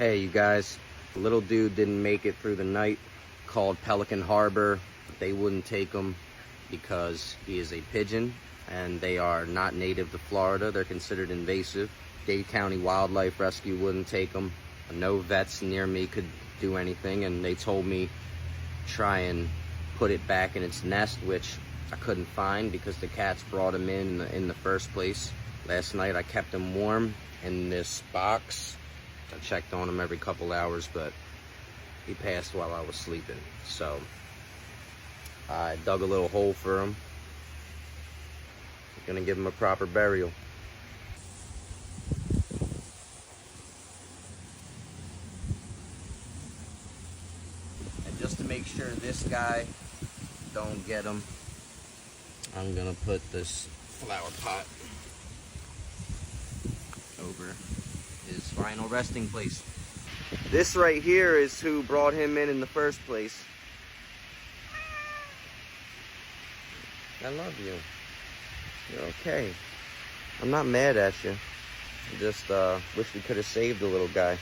Hey, you guys, the little dude didn't make it through the night. Called Pelican Harbor. They wouldn't take him because he is a pigeon and they are not native to Florida. They're considered invasive. Dade County Wildlife Rescue wouldn't take him. No vets near me could do anything, and they told me try and put it back in its nest, which I couldn't find because the cats brought him in the first place. Last night I kept him warm in this box. I checked on him every couple hours, but he passed while I was sleeping. So I dug a little hole for him. I'm gonna give him a proper burial. And just to make sure this guy don't get him, I'm gonna put this flower pot over his final resting place. This right here is who brought him in the first place. I love you. You're okay. I'm not mad at you. I just wish we could have saved the little guy.